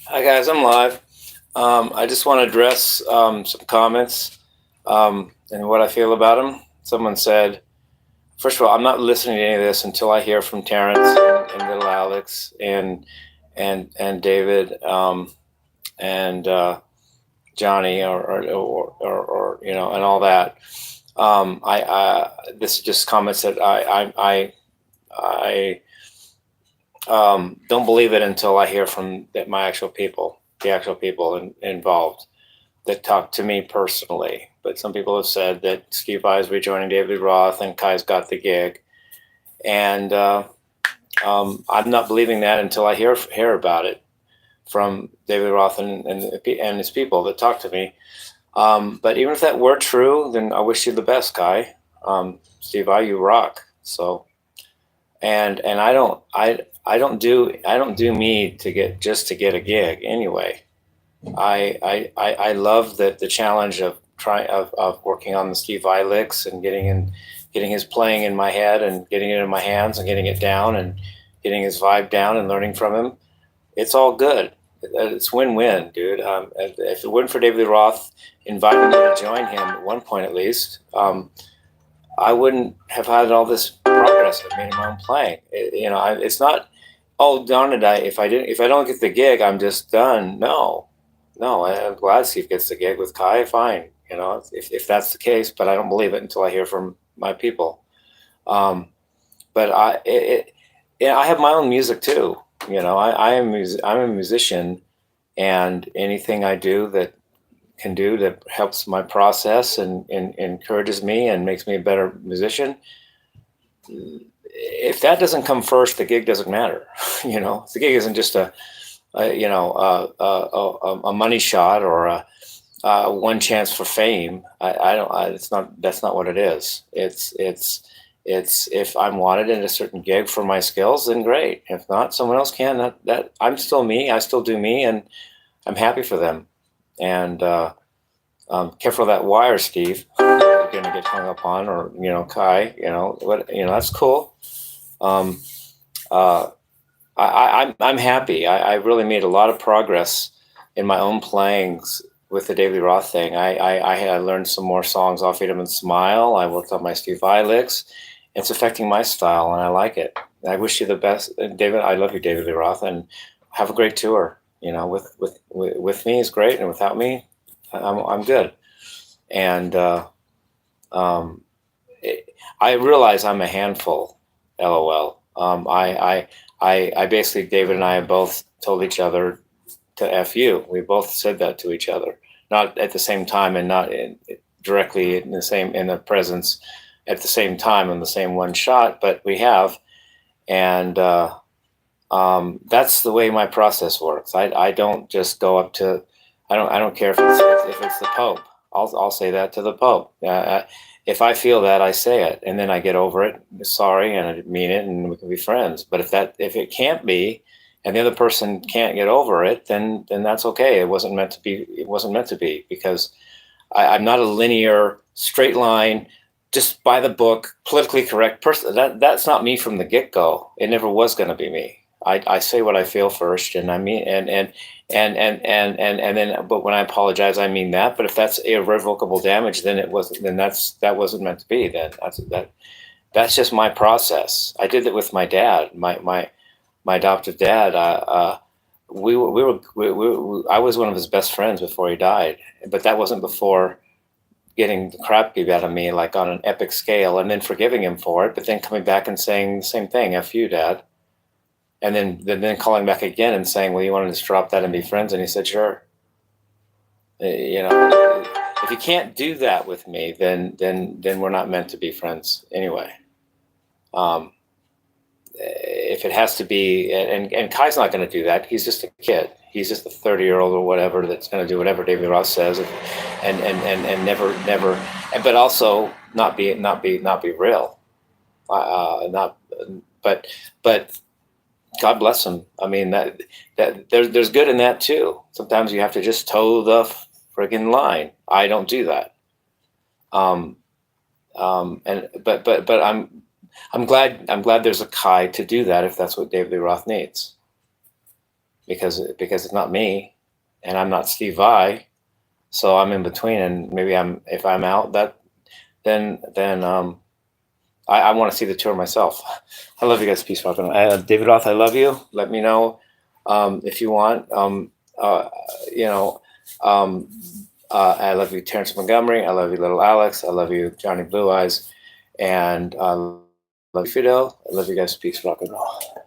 Hi guys, I'm live. I just want to address some comments and what I feel about them. Someone said, first of all, I'm not listening to any of this until I hear from Terrence and little Alex and David and Johnny or and all that. I This is just comments that I don't believe it until I hear from my actual people, the actual people involved that talk to me personally. But some people have said that Steve Vai is rejoining David Roth and Kai's got the gig, and I'm not believing that until I hear about it from David Roth and his people that talk to me. But even if that were true, then I wish you the best, Kai. Steve Vai, you rock. So and I don't do me to get just to get a gig anyway. I love the challenge of of working on the Steve Vai licks and getting his playing in my head and getting it in my hands and getting it down and getting his vibe down and learning from him. It's all good. It's win-win, dude. If it weren't for David Roth inviting me to join him at one point at least, I wouldn't have had all this progress I've made in my own playing. It's not, oh darn it, if I don't get the gig, I'm just done. No, no, I'm glad Steve gets the gig with Kai. Fine, if that's the case, but I don't believe it until I hear from my people. Um, but yeah, I have my own music too. I'm a musician, and anything I do that helps my process and encourages me and makes me a better musician. If that doesn't come first, the gig doesn't matter. The gig isn't just a money shot or a one chance for fame. I don't. It's not. That's not what it is. It's if I'm wanted in a certain gig for my skills, then great. If not, someone else can. That I'm still me. I still do me, and I'm happy for them. And careful of that wire, Steve. You're gonna get hung up on, or Kai. That's cool. Um, uh, I'm happy. I really made a lot of progress in my own playings with the David Roth thing. I learned some more songs off Eat 'em and Smile. I worked on my Steve Vai licks. It's affecting my style, and I like it. I wish you the best, David. I love you, David Lee Roth, and have a great tour. With me is great, and without me, I'm good. And um, I realize I'm a handful. LOL. I basically, David and I have both told each other to F you. We both said that to each other, not at the same time and not directly in the presence at the same time in the same one shot, but we have. And that's the way my process works. I don't just go up to, I don't care if it's the Pope. I'll say that to the Pope. If I feel that, I say it, and then I get over it. Sorry, and I didn't mean it, and we can be friends. But if it can't be, and the other person can't get over it, then that's okay. It wasn't meant to be. It wasn't meant to be because I'm not a linear, straight line, just by the book, politically correct person. That's not me from the get go. It never was going to be me. I say what I feel first, and I mean, and then, but when I apologize, I mean that. But if that's irrevocable damage, then it wasn't. Then that wasn't meant to be. Then that's just my process. I did it with my dad, my adoptive dad. I was one of his best friends before he died, but that wasn't before getting the crap beat out of me like on an epic scale, and then forgiving him for it, but then coming back and saying the same thing, "F you, Dad," and then calling back again and saying, "Well, you want to just drop that and be friends?" And he said, "Sure." If you can't do that with me, then we're not meant to be friends anyway. Um, if it has to be, and Kai's not going to do that. He's just a kid. He's just a 30-year-old or whatever that's going to do whatever David Ross says, and never, but also not be real. Not, but God bless him. I mean that there's good in that too. Sometimes you have to just toe the friggin' line. I don't do that. And but I'm glad there's a Kai to do that if that's what David Lee Roth needs. because it's not me, and I'm not Steve Vai, so I'm in between. And maybe if I'm out, then I want to see the tour myself. I love you guys. Peace, rock, and David Roth. I love you. Let me know if you want. You know. I love you, Terrence Montgomery. I love you, Little Alex. I love you, Johnny Blue Eyes. And I love you, Fidel. I love you guys. Peace, rock and roll.